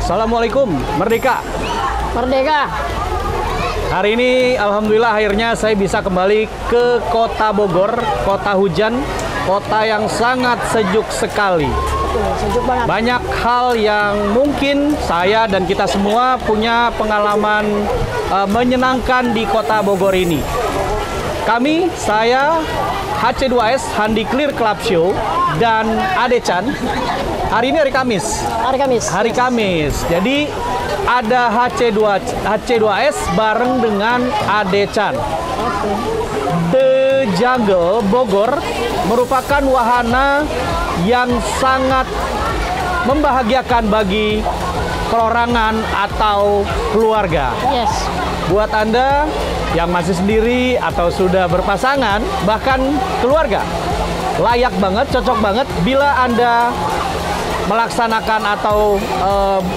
Assalamualaikum, Merdeka. Merdeka. Hari ini alhamdulillah akhirnya saya bisa kembali ke Kota Bogor, kota hujan, kota yang sangat sejuk sekali. Sejuk banget. Banyak hal yang mungkin saya dan kita semua punya pengalaman menyenangkan di Kota Bogor ini. Kami, saya, HC2S, Handi Clear Club Show, dan Ade Chan. Hari ini hari Kamis. Hari Kamis. Hari Kamis. Jadi ada HC2S bareng dengan Ade Chan. The Jungle Bogor merupakan wahana yang sangat membahagiakan bagi perorangan atau keluarga. Yes. Buat Anda yang masih sendiri atau sudah berpasangan, bahkan keluarga, layak banget, cocok banget bila Anda melaksanakan atau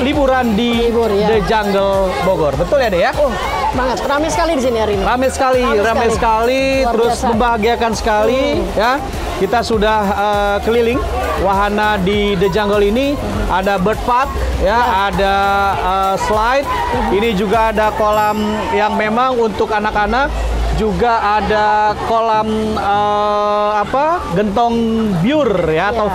liburan di The Jungle Bogor. Betul ya, Dek ya? Oh, banget. Ramai sekali di sini hari ini. Ramai sekali, terus biasa. Membahagiakan sekali ya. Kita sudah keliling wahana di The Jungle ini. Ada bird path ya, ada slide. Ini juga ada kolam yang memang untuk anak-anak. Juga ada kolam gentong biur ya, atau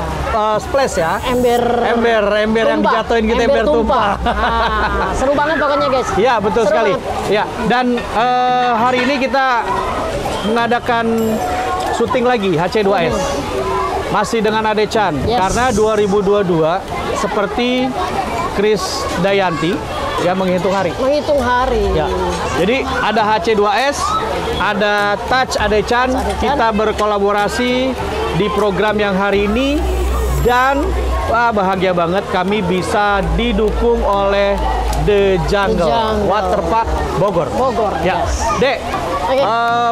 splash ya. Ember yang dijatuhin kita, ember tumpah. Nah, seru banget pokoknya guys. Ya, betul seru sekali. Banget. Ya, dan hari ini kita mengadakan syuting lagi HC2S. Masih dengan Ade Chan. Yes. Karena 2022 seperti Chris Dayanti ya, menghitung hari. Menghitung hari. Ya. Jadi ada HC2S, ada Touch Ade Chan. Kita berkolaborasi di program yang hari ini, dan bahagia banget kami bisa didukung oleh The Jungle Waterpark Bogor. Ya. Yes. Dek, okay.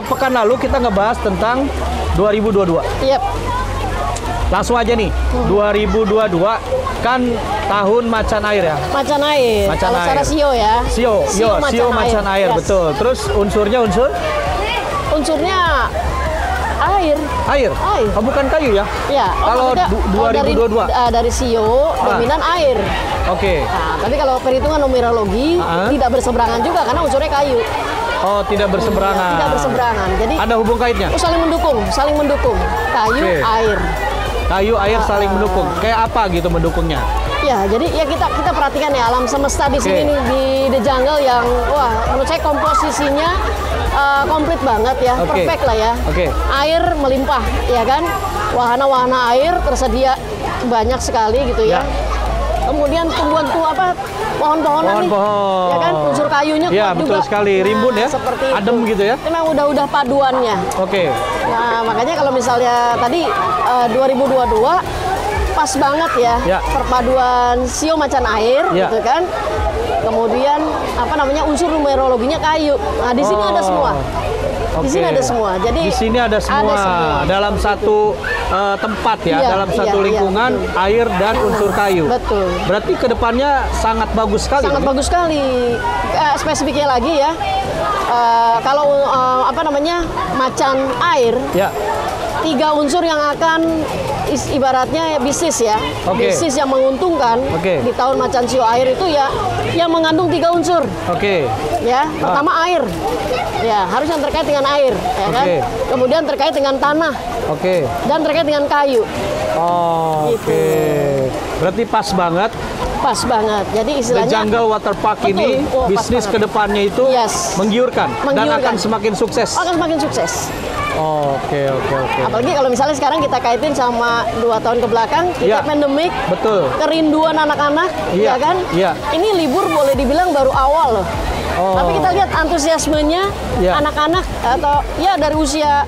Pekan lalu kita ngebahas tentang 2022. Yep. Langsung aja nih, 2022 kan tahun macan air ya. Macan air. Macan Kalau air. secara sio ya. Sio macan air. Yes. Betul. Terus unsurnya unsurnya air. Oh, bukan kayu ya? Ya. Kalau 2022 dari sio dominan air. Oke. Nah, tapi kalau perhitungan numerologi tidak berseberangan juga karena unsurnya kayu. Oh, tidak berseberangan. Tidak berseberangan. Jadi ada hubung kaitnya? Saling mendukung. Kayu, air. Kayu, air saling mendukung. Kayak apa gitu mendukungnya? Ya, jadi ya kita perhatikan ya alam semesta di sini nih, di The Jungle yang menurut saya komposisinya komplit banget ya, perfect lah ya. Air melimpah, ya kan? Wahana-wahana air tersedia banyak sekali gitu ya. Kemudian tumbuhan pohon-pohonan nih, ya kan, unsur kayunya kuat juga. Betul sekali, rimbun ya, seperti adem itu. gitu ya. Memang udah paduannya. Nah, makanya kalau misalnya tadi 2022 pas banget ya, perpaduan sio macan air, gitu kan. Kemudian unsur numerologinya kayu. Nah, di sini ada semua. Di sini ada semua. Jadi di sini ada semua dalam satu tempat ya, dalam satu lingkungan, air dan unsur kayu. Betul. Berarti kedepannya sangat bagus sekali. Sangat bagus sekali. Spesifiknya lagi ya. Kalau macan air. 3 unsur yang akan ibaratnya bisnis ya. Bisnis yang menguntungkan di tahun macan sio air itu ya yang mengandung 3 unsur. Ya, pertama air. Ya, harus yang terkait dengan air, ya kan? Kemudian terkait dengan tanah. Dan terkait dengan kayu. Gitu. Berarti pas banget. Pas banget. Jadi istilahnya The Jungle Waterpark ini bisnis kedepannya itu menggiurkan dan akan semakin sukses. Akan semakin sukses. Oke. Apalagi kalau misalnya sekarang kita kaitin sama 2 tahun ke belakang, kita pandemik, kerinduan anak-anak, ya kan? Ini libur boleh dibilang baru awal loh. Tapi kita lihat antusiasmenya anak-anak atau ya dari usia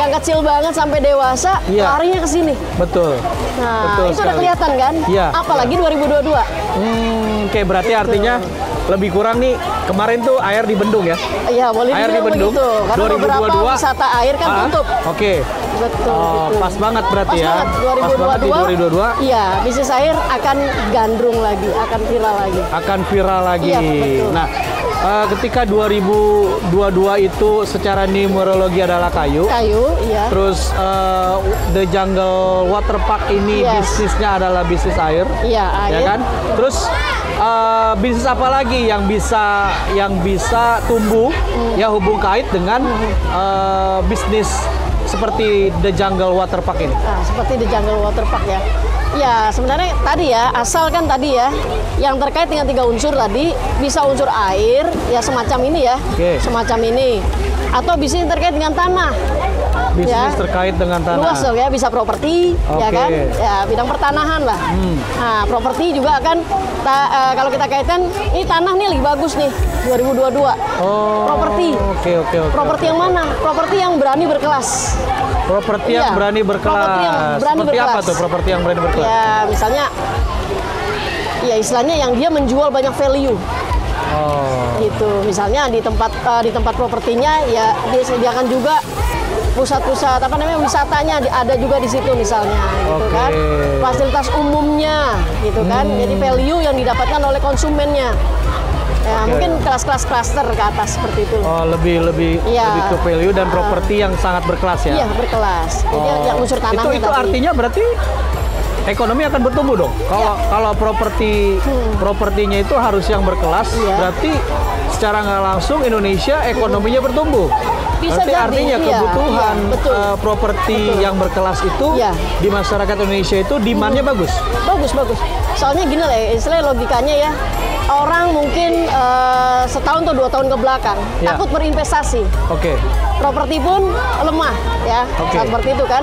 yang kecil banget sampai dewasa larinya ke sini. Betul. Nah, itu udah kelihatan kan? Apalagi 2022. Berarti artinya lebih kurang nih, kemarin tuh air di bendung ya? Iya, boleh dibilang begitu. Karena 2022, beberapa wisata air kan tutup. Betul. Pas banget berarti pas ya? Banget. 2022. Iya, bisnis air akan gandrung lagi, akan viral lagi. Iya, betul. Nah, ketika 2022 itu secara numerologi adalah kayu. Kayu, iya. Terus The Jungle Waterpark ini bisnisnya adalah bisnis air. Iya, air. Ya kan? Terus bisnis apa lagi yang bisa tumbuh ya hubung kait dengan bisnis seperti The Jungle Waterpark ini? Nah, seperti The Jungle Waterpark ya. Ya, sebenarnya tadi ya, asalkan tadi ya, yang terkait dengan 3 unsur tadi, bisa unsur air, ya semacam ini ya, semacam ini. Atau bisnis terkait dengan tanah. Bisnis terkait dengan tanah. Luas dong ya, bisa properti, ya kan? Ya, bidang pertanahan lah. Nah, properti juga akan, kalau kita kaitkan, ini tanah nih lagi bagus nih, 2022. Properti. Properti yang mana? Properti yang berani berkelas. Properti yang berani berkelas. Seperti apa tuh properti yang berani berkelas? Ya, misalnya, ya istilahnya yang dia menjual banyak value. Gitu. Misalnya di tempat propertinya ya dia sediakan juga pusat-pusat wisatanya ada juga di situ misalnya gitu kan. Fasilitas umumnya gitu kan. Jadi value yang didapatkan oleh konsumennya. Ya, mungkin kelas-kelas cluster ke atas seperti itu. Lebih ke value dan properti yang sangat berkelas ya. Iya, berkelas. Jadi yang unsur tanahnya itu artinya berarti ekonomi akan bertumbuh dong. Kalau propertinya itu harus yang berkelas, berarti secara nggak langsung Indonesia ekonominya bertumbuh. Bisa berarti jadi, artinya kebutuhan properti yang berkelas itu di masyarakat Indonesia itu demand-nya bagus. Bagus. Soalnya gini lah, istilahnya logikanya ya. Orang mungkin setahun atau 2 tahun ke belakang takut berinvestasi. Properti pun lemah ya, seperti itu kan.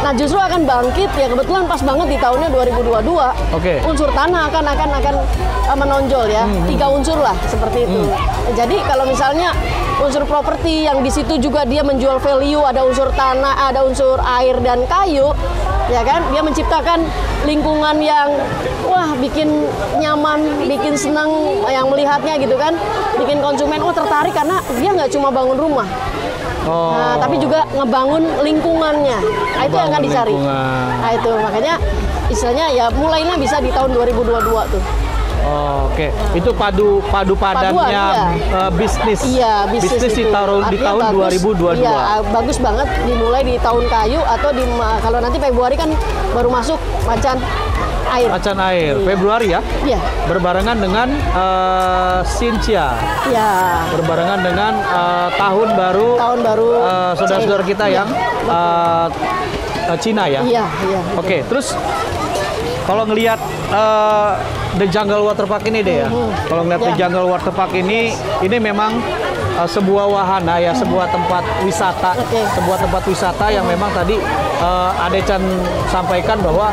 Nah, justru akan bangkit ya, kebetulan pas banget di tahunnya 2022. Unsur tanah akan menonjol ya. 3 unsur lah seperti itu. Jadi kalau misalnya unsur properti yang di situ juga dia menjual value, ada unsur tanah, ada unsur air dan kayu, ya kan? Dia menciptakan lingkungan yang bikin nyaman, bikin senang yang melihatnya gitu kan. Bikin konsumen tertarik karena dia nggak cuma bangun rumah. Nah, tapi juga ngebangun lingkungannya. Nah, itu yang akan dicari. Nah, itu makanya istilahnya ya mulainya bisa di tahun 2022 tuh. Itu padu padannya bisnis. Iya, bisnis di tahun 2022. Iya, bagus banget dimulai di tahun kayu atau kalau nanti Februari kan baru masuk macan air. Macan air. Februari ya? Iya. Berbarengan dengan Xinjia. Iya. Berbarengan dengan tahun baru saudara-saudara kita yang Cina ya? Iya. Terus kalau ngelihat The Jungle Waterpark ini deh ya. Kalau ngelihat The Jungle Waterpark ini memang sebuah wahana ya, sebuah tempat wisata, sebuah tempat wisata yang memang tadi Adechan sampaikan bahwa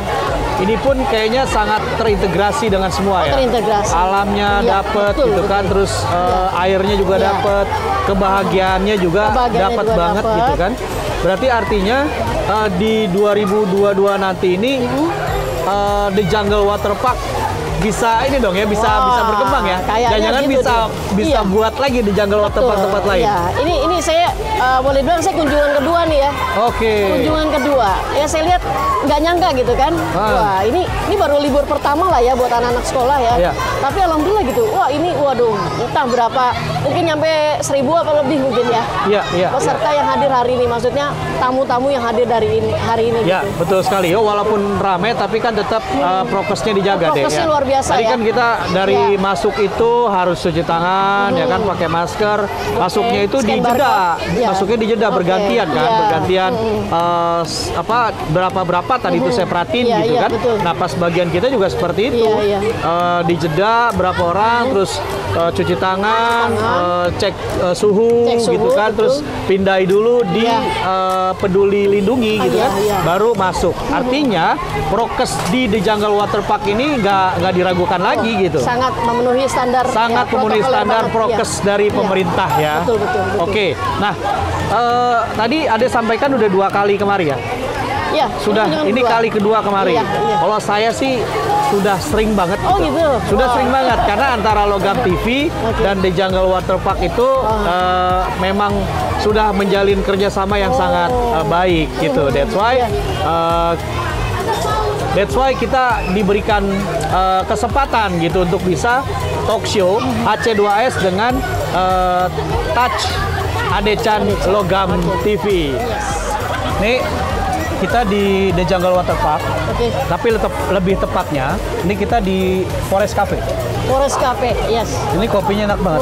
ini pun kayaknya sangat terintegrasi dengan semua ya. Terintegrasi. Alamnya dapat gitu kan, terus airnya juga dapat, kebahagiaannya juga dapat banget gitu kan. Berarti artinya di 2022 nanti ini The Jungle Waterpark bisa ini dong ya, bisa berkembang ya. Jangan gitu bisa buat lagi di Jungle Waterpark tempat lain. Iya, ini saya boleh bilang saya kunjungan kedua nih ya. Kunjungan kedua. Ya saya lihat nggak nyangka gitu kan. Wah, ini baru libur pertama lah ya buat anak-anak sekolah ya. Tapi alhamdulillah gitu. Wah, ini waduh, entah berapa, mungkin nyampe 1000 apa lebih mungkin ya. Peserta yang hadir hari ini, maksudnya tamu-tamu yang hadir hari ini Ya, gitu. betul sekali. Walaupun ramai tapi kan tetap prokesnya dijaga deh. Prokesnya luar biasa. Tadi kan kita dari masuk itu harus cuci tangan ya kan, pakai masker. Masuknya itu di jeda. Masuknya di jeda bergantian kan, bergantian berapa tadi itu saya perhatiin gitu kan. Betul. Nah, pas bagian kita juga seperti itu. Di jeda berapa orang, terus cuci tangan, cek suhu gitu kan, terus pindai dulu di Peduli Lindungi gitu kan, baru masuk. Artinya prokes di The Jungle Waterpark ini nggak diragukan lagi gitu. Sangat memenuhi standar. Memenuhi standar prokes dari pemerintah ya. Betul. Oke. Nah, tadi Ade sampaikan udah 2 kali kemari ya. Iya. Sudah ini kali kedua kemari. Kalau saya sih sudah sering banget gitu. Sudah sering banget karena antara Logam TV dan The Jungle Waterpark itu memang sudah menjalin kerjasama yang sangat baik gitu. That's why That's why kita diberikan kesempatan gitu untuk bisa talk show HC2S dengan Touch Adechan Logam TV. Nih kita di The Jungle Water Park, tapi lebih tepatnya ini kita di Forest Cafe. Forest Cafe, yes. Ini kopinya enak banget.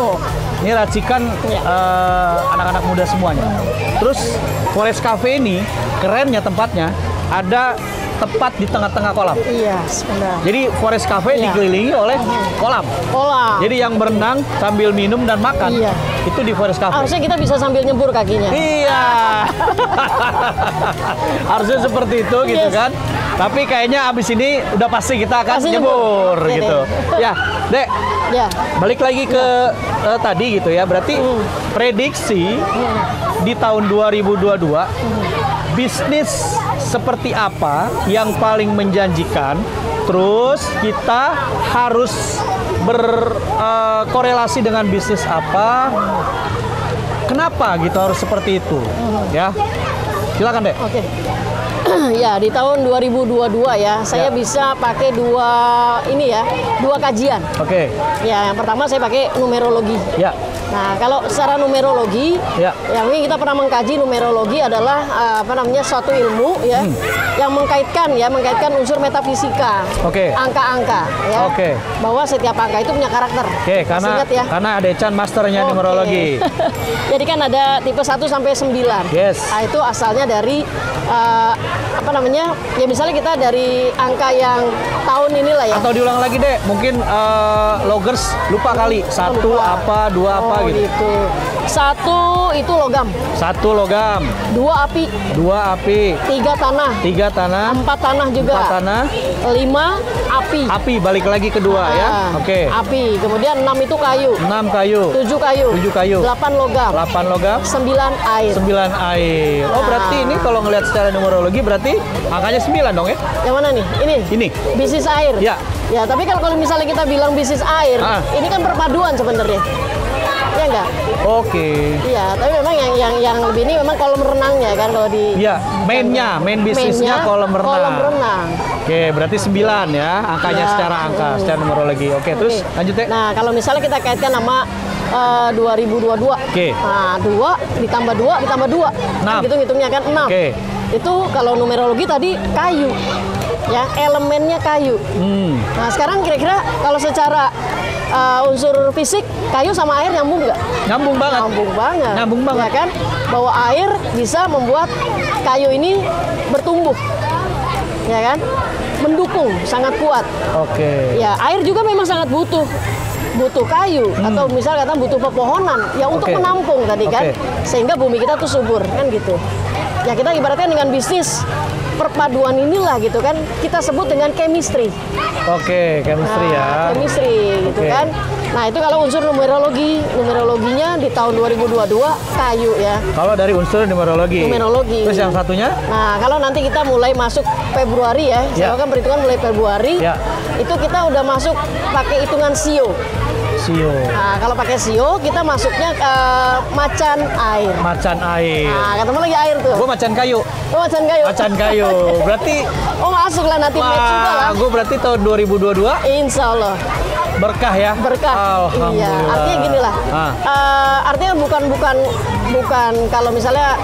Ini racikan anak-anak muda semuanya. Terus Forest Cafe ini kerennya tempatnya ada tepat di tengah-tengah kolam. Iya, benar. Jadi Forest Cafe dikelilingi oleh kolam. Jadi yang berenang sambil minum dan makan itu di Forest Cafe. Harusnya kita bisa sambil nyebur kakinya. Iya. Harusnya seperti itu gitu kan. Tapi kayaknya abis ini udah pasti kita akan nyebur gitu. Ya, Dek. Ya. Balik lagi ke tadi gitu ya. Berarti prediksi di tahun 2022 bisnis seperti apa yang paling menjanjikan, terus kita harus berkorelasi dengan bisnis apa, kenapa gitu harus seperti itu, ya. Silakan deh. Oke. Ya, di tahun 2022 ya, saya bisa pakai dua kajian. Oke. Ya, yang pertama saya pakai numerologi. Ya. Nah, kalau secara numerologi, yang ini kita pernah mengkaji numerologi adalah suatu ilmu ya yang mengkaitkan unsur metafisika, angka-angka ya, bahwa setiap angka itu punya karakter. Karena Adechan masternya numerologi. Jadi kan ada tipe 1 sampai 9. Yes. Nah, itu asalnya dari ya misalnya kita dari angka yang tahun inilah ya. Atau diulang lagi deh, mungkin loggers lupa kali. 1 apa, 2 apa gitu. 1 itu logam. 1 logam. 2 api. 2 api. 3 tanah. 3 tanah. 4 tanah juga. 4 tanah. 5 api. Api balik lagi kedua ya. Oke. Api. Kemudian 6 itu kayu. 6 kayu. 7 kayu. 7 kayu. 8 logam. 8 logam. 9 air. 9 air. Oh, berarti ini kalau ngelihat secara numerologi berarti angkanya 9 dong ya? Yang mana nih? Ini. Bisnis air. Ya. Ya, tapi kalau misalnya kita bilang bisnis air, ini kan perpaduan sebenarnya. Ya enggak? Oke. Iya, tapi memang yang lebih ini memang kolam renangnya kan kalau di. Iya, main bisnisnya kolam renang. Kolam renang. Oke, berarti 9 ya angkanya secara angka, secara numerologi. Oke, terus lanjut ya. Nah, kalau misalnya kita kaitkan sama 2022. Nah, 2 ditambah 2 ditambah 2. 6. Gitu ngitungnya kan 6. Itu kalau numerologi tadi kayu. Ya, elemennya kayu. Nah, sekarang kira-kira kalau secara unsur fisik, kayu sama air nyambung nggak? Nyambung banget. Nyambung banget. Ya kan? Bahwa air bisa membuat kayu ini bertumbuh. Ya kan? Mendukung, sangat kuat. Ya, air juga memang sangat butuh kayu atau misal kata butuh pepohonan ya untuk menampung tadi kan, sehingga bumi kita tuh subur kan gitu. Ya, kita ibaratnya dengan bisnis perpaduan inilah gitu kan kita sebut dengan chemistry. Chemistry ya. Chemistry gitu kan. Nah, itu kalau unsur numerologinya di tahun 2022 kayu ya. Kalau dari unsur numerologi. Terus yang satunya? Nah, kalau nanti kita mulai masuk Februari ya, saya kan perhitungan mulai Februari. Itu kita udah masuk pakai hitungan sio. Nah, kalau pakai sio kita masuknya ke macan air. Nah, ketemu lagi air tuh. Gue macan kayu. Macan kayu. Berarti masuk lah nanti match juga lah. Gue berarti tahun 2022 Insya Allah berkah ya. Alhamdulillah. Iya, artinya gini lah. Artinya bukan kalau misalnya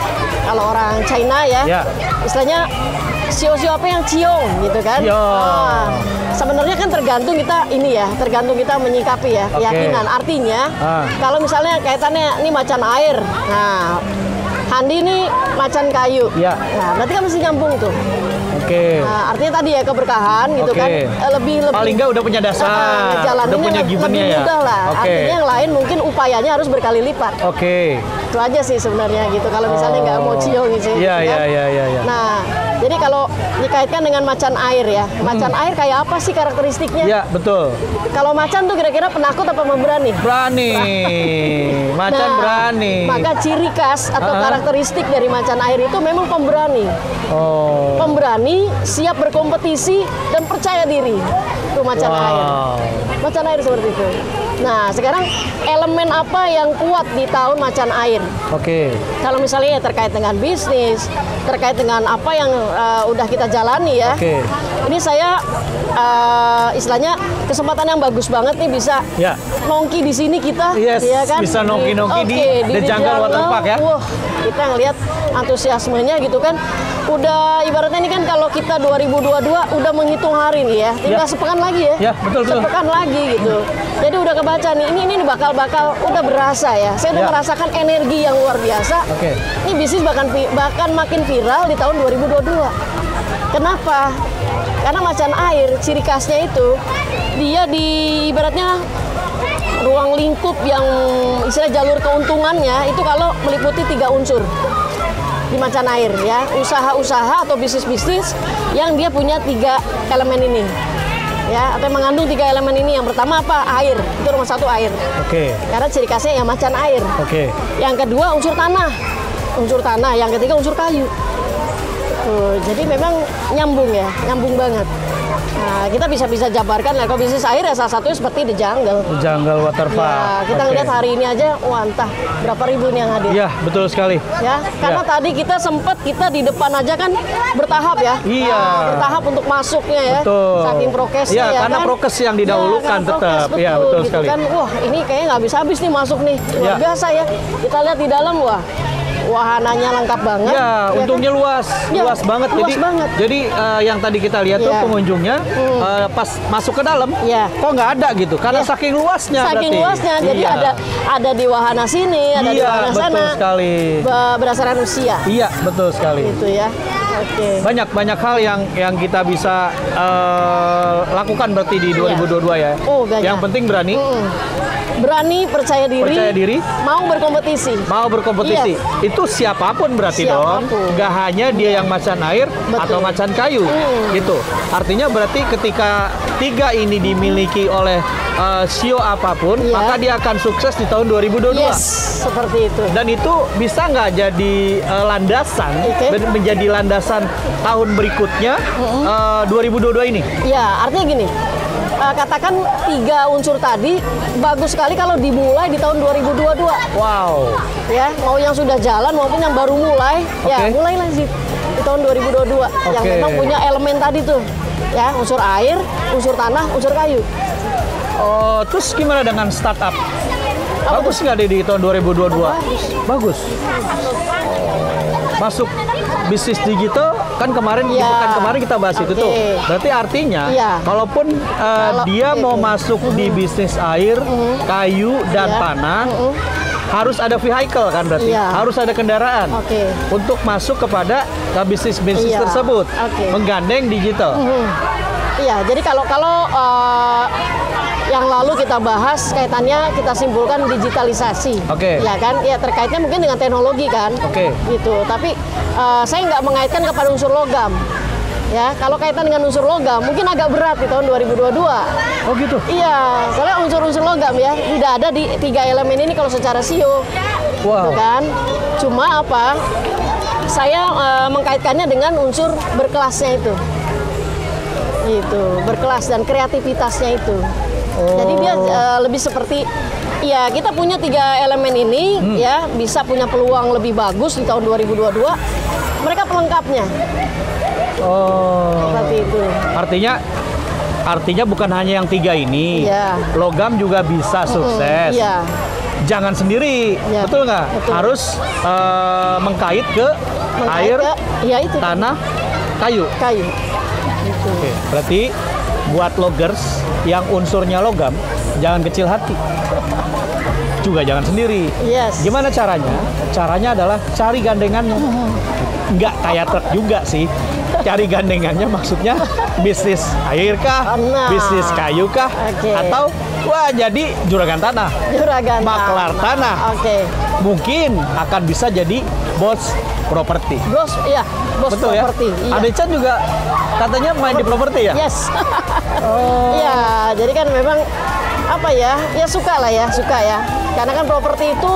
kalau orang China ya. Istilahnya sio-sio apa yang ciong gitu kan. Sebenarnya kan tergantung kita menyikapi ya, keyakinan. Artinya kalau misalnya kaitannya ini macan air. Nah, Handi ini macan kayu. Nah, berarti kan mesti nyambung tuh. Nah, artinya tadi ya keberkahan gitu kan. Lebih paling nggak udah punya dasar. Udah punya givennya lebih mudah lah. Artinya yang lain mungkin upayanya harus berkali lipat. Itu aja sih sebenarnya gitu. Kalau misalnya nggak mau ciong gitu. Iya. Nah, jadi kalau dikaitkan dengan macan air ya. Macan air kayak apa sih karakteristiknya? Iya, betul. Kalau macan tuh kira-kira penakut apa pemberani? Berani. Macan berani. Maka ciri khas atau karakteristik dari macan air itu memang pemberani. Pemberani, siap berkompetisi dan percaya diri. Itu macan air. Macan air seperti itu. Nah, sekarang elemen apa yang kuat di tahun macan air? Kalau misalnya terkait dengan bisnis, terkait dengan apa yang udah kita jalani ya. Ini saya istilahnya kesempatan yang bagus banget nih bisa nongki di sini kita, ya kan? Bisa nongki-nongki di The Jungle Waterpark ya. Kita ngelihat antusiasmenya gitu kan. Udah ibaratnya ini kan kalau kita 2022 udah menghitung hari nih ya, tinggal sepekan lagi ya. Ya, betul. Sepekan lagi gitu. Jadi udah kebaca nih, ini bakal udah berasa ya. Saya udah merasakan energi yang luar biasa. Ini bisnis bahkan makin viral di tahun 2022. Kenapa? Karena macan air, ciri khasnya itu dia di ibaratnya ruang lingkup yang istilah jalur keuntungannya itu kalau meliputi 3 unsur di macan air ya, usaha-usaha atau bisnis-bisnis yang dia punya 3 elemen ini ya, atau yang mengandung 3 elemen ini. Yang pertama apa? Air, itu nomor 1 air. Karena ciri khasnya ya macan air. Yang kedua unsur tanah, yang ketiga unsur kayu. Jadi memang nyambung ya, nyambung banget. Nah, kita bisa jabarkan lah kalau bisnis air ya salah satunya seperti The Jungle. The Jungle Waterpark. Ya, kita ngeliat hari ini aja, wah entah berapa ribu nih yang hadir. Iya, betul sekali. Ya, karena tadi kita di depan aja kan bertahap ya. Iya. Bertahap untuk masuknya ya. Betul. Saking prokesnya ya. Ya karena kan? prokes yang didahulukan tetap. Betul, ya, betul gitu sekali. Kan, wah ini kayaknya nggak habis-habis nih masuk nih. Luar biasa ya. Kita lihat di dalam, wahananya lengkap banget. Ya, untungnya kan? luas banget. Jadi yang tadi kita lihat tuh pengunjungnya pas masuk ke dalam, kok nggak ada gitu? Karena saking luasnya. Saking luasnya, jadi ada di wahana sini, ada di wahana sana. Betul sekali. Berdasarkan usia. Iya, betul sekali. Itu ya. Banyak hal yang kita bisa lakukan berarti di 2022 ya. Yang penting berani, percaya diri, mau berkompetisi. Itu siapapun berarti dong. Gak hanya dia yang macan air atau macan kayu, gitu. Artinya berarti ketika 3 ini dimiliki oleh sio apapun, maka dia akan sukses di tahun 2022. Seperti itu. Dan itu bisa nggak jadi landasan, menjadi landasan tahun berikutnya 2022 ini? Ya, artinya gini. Katakan 3 unsur tadi bagus sekali kalau dimulai di tahun 2022. Wow. Ya, mau yang sudah jalan maupun yang baru mulai, ya mulailah di tahun 2022 yang memang punya elemen tadi tuh. Ya, unsur air, unsur tanah, unsur kayu. Terus gimana dengan startup? Bagus nggak di tahun 2022? Bagus. Masuk bisnis digital kan kemarin kita bahas itu tuh. Berarti artinya kalaupun dia mau masuk di bisnis air, kayu dan tanah, harus ada vehicle kan berarti. Harus ada kendaraan untuk masuk kepada bisnis tersebut. Menggandeng digital. Iya, jadi kalau yang lalu kita bahas kaitannya kita simpulkan digitalisasi, ya kan? Ya terkaitnya mungkin dengan teknologi kan, gitu. Tapi saya nggak mengaitkan kepada unsur logam. Ya, kalau kaitan dengan unsur logam mungkin agak berat di tahun 2022. Oh gitu? Iya, soalnya unsur-unsur logam ya tidak ada di 3 elemen ini kalau secara sio. Wow. Kan? Cuma apa? Saya mengkaitkannya dengan unsur berkelasnya itu. Gitu, berkelas dan kreativitasnya itu. Jadi dia lebih seperti ya kita punya 3 elemen ini ya bisa punya peluang lebih bagus di tahun 2022. Mereka pelengkapnya. Seperti itu. Artinya bukan hanya yang 3 ini. Logam juga bisa sukses. Jangan sendiri, betul nggak? Harus mengkait ke air, tanah, kayu. Gitu. Berarti buat loggers yang unsurnya logam, jangan kecil hati. Juga jangan sendiri. Gimana caranya? Caranya adalah cari gandengannya. Nggak kayak truk juga sih. Cari gandengannya maksudnya bisnis air kah? Bisnis kayu kah? Atau jadi juragan tanah. Maklar tanah. Mungkin akan bisa jadi bos properti. Bos properti. Ya? Adecan juga katanya main di properti ya? Iya, jadi kan memang apa ya? Ya suka ya. Karena kan properti itu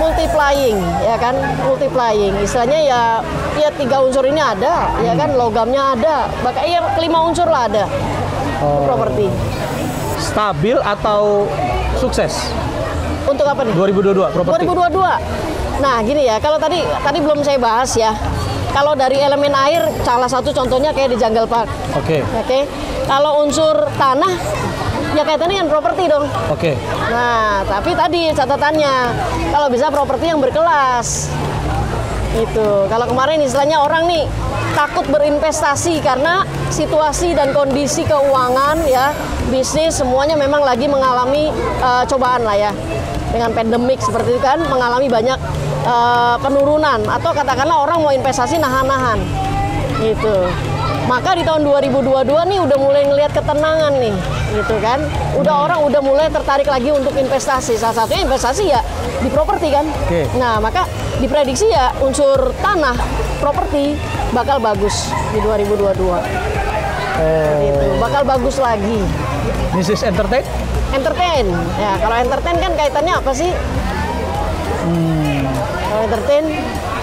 multiplying, ya kan? Istilahnya ya 3 unsur ini ada, ya kan? Logamnya ada, bahkan ya 5 unsur lah ada. Properti. Stabil atau sukses? Untuk apa nih? 2022 properti. 2022. Nah, gini ya, kalau tadi belum saya bahas ya. kalau dari elemen air, salah satu contohnya kayak di Jungle Park. Oke. Oke. Kalau unsur tanah, ya kaitannya dengan properti dong. Oke. Nah, tapi tadi catatannya, kalau bisa properti yang berkelas. Itu. Kalau kemarin istilahnya orang nih takut berinvestasi karena situasi dan kondisi keuangan ya, bisnis semuanya memang lagi mengalami cobaan lah ya. Dengan pandemik seperti itu kan mengalami banyak penurunan atau katakanlah orang mau investasi nahan-nahan. Gitu. Maka di tahun 2022 nih udah mulai ngelihat ketenangan nih, gitu kan. Orang udah mulai tertarik lagi untuk investasi. Salah satunya investasi ya di properti kan. Oke. Nah, maka diprediksi ya unsur tanah, properti bakal bagus di 2022. Gitu. Bakal bagus lagi. Bisnis entertain? Entertain. Ya, kalau entertain kan kaitannya apa sih? Kalau entertain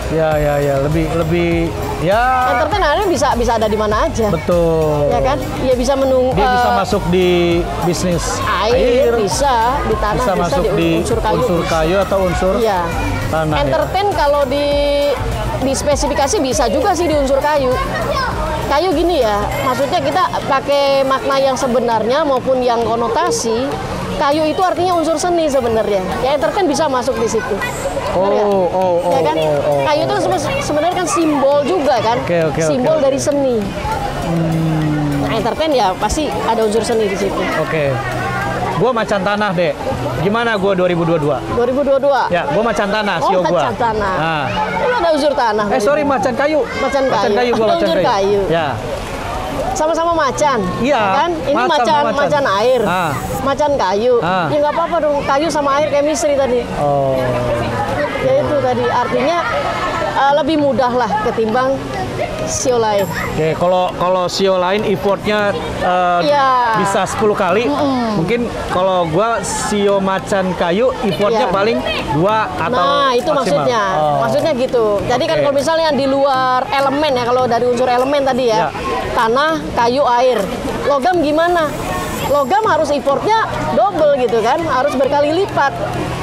Ya, lebih ya. entertain akhirnya bisa ada di mana aja. Betul. Ya kan? Dia bisa Dia bisa masuk di bisnis air, bisa di tanah, bisa masuk di unsur kayu atau unsur tanah. Entertain kalau di spesifikasi bisa juga sih di unsur kayu. Kayu gini ya, maksudnya kita pakai makna yang sebenarnya maupun yang konotasi. Kayu itu artinya unsur seni sebenarnya. Ya entertain bisa masuk di situ. Ya kan? Kayu itu sebenarnya kan simbol juga kan. Simbol dari seni. Nah, entertain ya pasti ada unsur seni di situ. Oke. Gua macan tanah, Dek. Gimana gua 2022? 2022? Ya, gua macan tanah, sio gua. Macan tanah. Nah. Itu ada unsur tanah. Sorry, macan kayu. Macan kayu. Gua macan unsur kayu. Ya. Sama-sama macan. Iya. Kan? Ini macan air. Macan kayu. Ya nggak apa-apa dong. Kayu sama air chemistry tadi. Oh. Ya itu tadi artinya lebih mudah lah ketimbang sio lain. Oke, kalau sio lain effortnya bisa 10 kali. Mungkin kalau gua sio macan kayu effortnya paling 2 atau Nah, itu maksimal. maksudnya. Maksudnya gitu. Jadi kan kalau misalnya di luar elemen ya, kalau dari unsur elemen tadi ya. Tanah, kayu, air. Logam gimana? Logam harus effortnya double gitu kan, harus berkali lipat.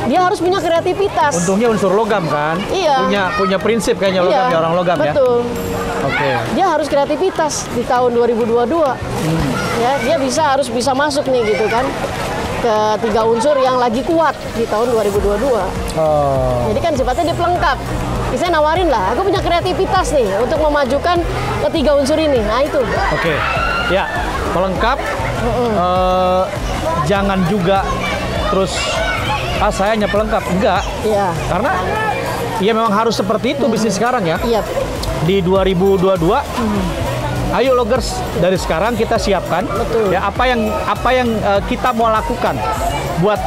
Dia harus punya kreativitas. Untungnya unsur logam kan? Iya. Punya prinsip kayaknya logam ya, orang logam ya. Betul. Oke. Dia harus kreativitas di tahun 2022. Ya, dia harus bisa masuk nih gitu kan ke 3 unsur yang lagi kuat di tahun 2022. Jadi kan sifatnya dia pelengkap. Bisa nawarin lah, aku punya kreativitas nih untuk memajukan ketiga unsur ini. Nah itu. Oke. Ya, pelengkap. Jangan juga terus saya hanya pelengkap. Enggak. Iya. Karena ya memang harus seperti itu bisnis sekarang ya. Iya. Di 2022 ayo loggers, dari sekarang kita siapkan. Betul. Ya apa yang kita mau lakukan buat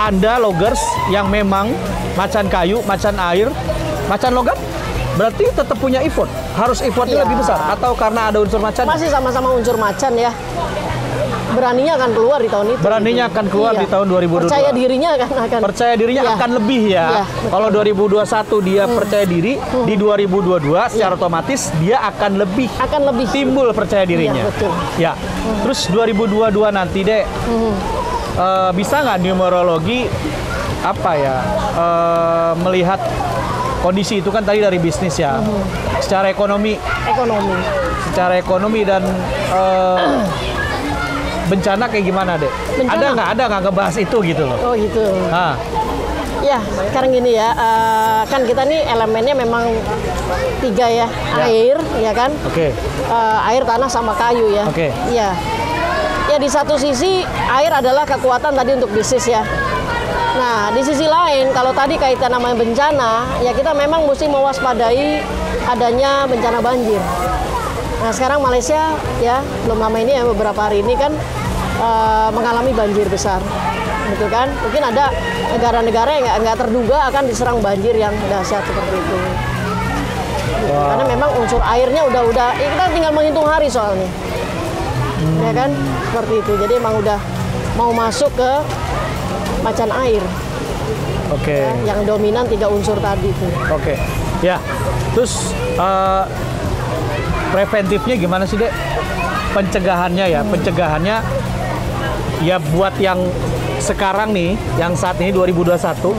Anda loggers yang memang macan kayu, macan air, macan logam, berarti tetap punya effort. Harus effortnya lebih besar atau karena ada unsur macan? Masih sama-sama unsur macan ya. Beraninya akan keluar di tahun itu. Beraninya akan keluar di tahun 2022. Percaya dirinya akan lebih ya. Kalau 2021 dia percaya diri, di 2022 secara otomatis dia akan lebih timbul percaya dirinya. Iya, betul. Ya. Terus 2022 nanti, Dek. Bisa nggak numerologi melihat kondisi itu kan tadi dari bisnis ya. Secara ekonomi. Secara ekonomi dan bencana kayak gimana, Dek? Ada nggak ngebahas itu gitu loh? Oh gitu. Ya, sekarang gini ya, kan kita nih elemennya memang 3 ya, air, ya kan? Oke. Air, tanah, sama kayu ya. Oke. Iya. Ya di satu sisi air adalah kekuatan tadi untuk bisnis ya. Nah di sisi lain kalau tadi kaitan namanya bencana, ya kita memang mesti mewaspadai adanya bencana banjir. Nah sekarang Malaysia ya belum lama ini ya beberapa hari ini kan mengalami banjir besar, gitu kan? Mungkin ada negara-negara yang nggak terduga akan diserang banjir yang dahsyat seperti itu. Gitu. Karena memang unsur airnya udah kita tinggal menghitung hari soalnya, ya kan? Seperti itu. Jadi emang udah mau masuk ke macan air. Oke. Ya, yang dominan 3 unsur tadi itu. Oke. Ya. Terus preventifnya gimana sih, Dek? Pencegahannya ya, pencegahannya ya buat yang sekarang nih, yang saat ini 2021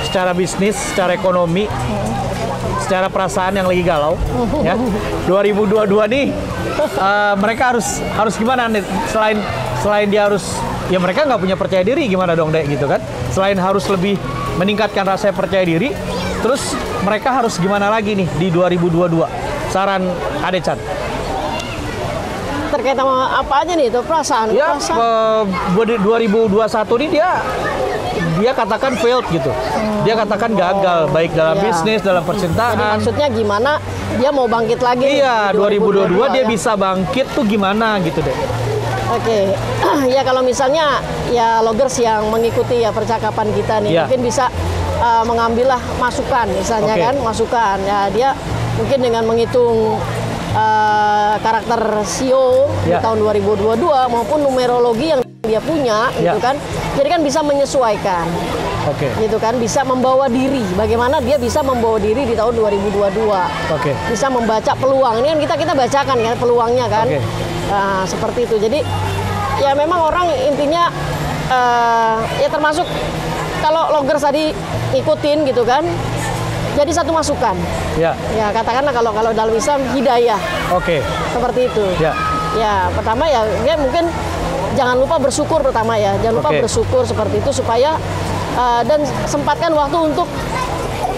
secara bisnis, secara ekonomi, secara perasaan yang lagi galau. Ya, 2022 nih mereka harus gimana nih? Selain dia harus, ya mereka nggak punya percaya diri, gimana dong Dek gitu kan? Selain harus lebih meningkatkan rasa percaya diri, terus mereka harus gimana lagi nih di 2022? Saran Ade Chan. Terkait sama apa aja nih itu perasaan? Ya, 2021 ini dia katakan failed gitu. Dia katakan gagal baik dalam bisnis, dalam percintaan. Jadi maksudnya gimana dia mau bangkit lagi? Iya, 2022 dia bisa bangkit tuh gimana gitu deh. Oke. Ya kalau misalnya ya loggers yang mengikuti ya percakapan kita nih mungkin bisa mengambillah masukan misalnya kan, masukan. Ya dia mungkin dengan menghitung karakter CEO di tahun 2022 maupun numerologi yang dia punya gitu kan. Jadi kan bisa menyesuaikan. Gitu kan, bisa membawa diri. Bagaimana dia bisa membawa diri di tahun 2022. Bisa membaca peluang. Ini kan kita bacakan kan peluangnya kan. Nah, seperti itu. Jadi ya memang orang intinya ya termasuk kalau loggers tadi ikutin gitu kan. Jadi satu masukan. Ya katakanlah kalau dalam Islam hidayah. Seperti itu. Ya pertama ya mungkin jangan lupa bersyukur pertama ya. Jangan lupa bersyukur seperti itu supaya dan sempatkan waktu untuk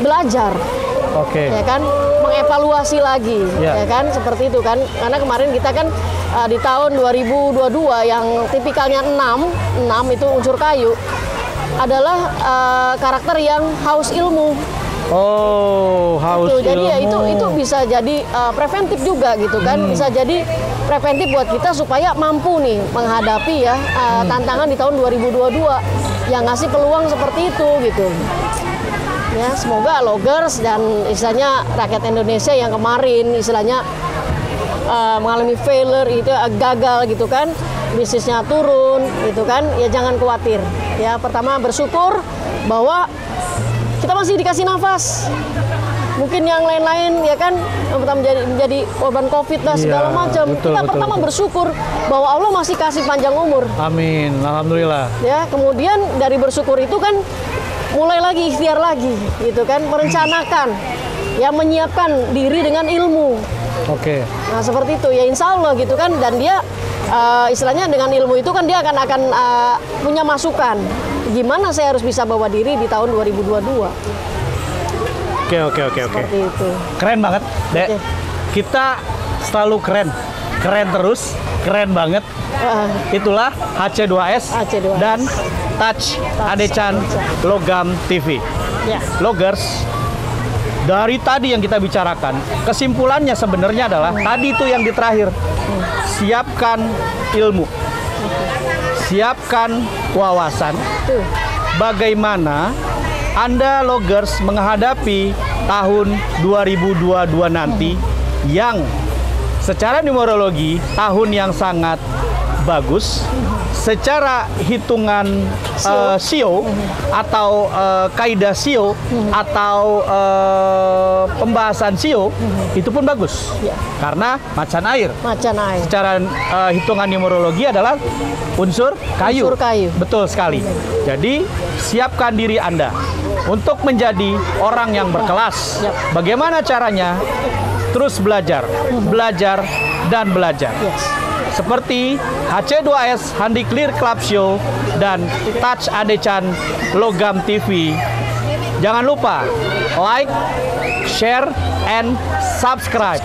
belajar. Ya kan, mengevaluasi lagi. Ya kan, seperti itu kan. Karena kemarin kita kan di tahun 2022 yang tipikalnya 6 itu unsur kayu adalah karakter yang haus ilmu. Haus ilmu. Jadi ya itu bisa jadi preventif juga gitu kan, bisa jadi preventif buat kita supaya mampu nih menghadapi ya tantangan di tahun 2022 yang ngasih peluang seperti itu gitu. Ya semoga loggers dan istilahnya rakyat Indonesia yang kemarin istilahnya mengalami failure itu gagal gitu kan, bisnisnya turun gitu kan, ya jangan khawatir. Ya pertama bersyukur bahwa kita masih dikasih nafas. Mungkin yang lain-lain ya kan yang pertama menjadi korban COVID lah segala macam. Kita pertama bersyukur bahwa Allah masih kasih panjang umur. Amin, alhamdulillah. Ya, kemudian dari bersyukur itu kan mulai lagi ikhtiar lagi gitu kan, merencanakan ya menyiapkan diri dengan ilmu. Nah, seperti itu ya insya Allah gitu kan, dan dia istilahnya dengan ilmu itu kan dia akan punya masukan. Gimana saya harus bisa bawa diri di tahun 2022. Oke. Seperti itu. Keren banget, Dek. Kita selalu keren terus, keren banget. Itulah HC2S dan Touch Ade Chan Logam TV. Loggers, dari tadi yang kita bicarakan, kesimpulannya sebenarnya adalah tadi itu yang di terakhir. Siapkan ilmu. Siapkan wawasan. Bagaimana Anda loggers menghadapi tahun 2022 nanti yang secara numerologi tahun yang sangat bagus, secara hitungan SEO atau kaidah SEO atau pembahasan SEO itu pun bagus karena macan air. Secara hitungan numerologi adalah unsur kayu. Betul sekali. Jadi siapkan diri Anda untuk menjadi orang yang berkelas. Bagaimana caranya? Terus belajar, dan belajar. Seperti HC2S Handi Clear Club Show dan Touch Ade Chan Logam TV. Jangan lupa like, share, and subscribe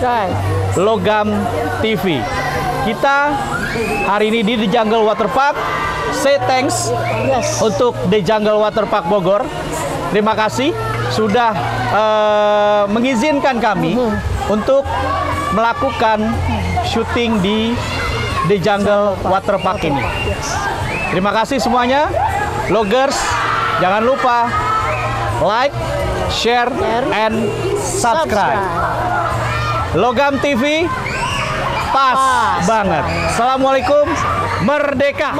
Logam TV. Kita hari ini di The Jungle Water Park. Say thanks untuk The Jungle Water Park Bogor. Terima kasih sudah mengizinkan kami untuk melakukan syuting di The Jungle Water Park ini. Terima kasih semuanya. Loggers, jangan lupa like, share, and subscribe. Logam TV pas banget. Assalamualaikum. Merdeka.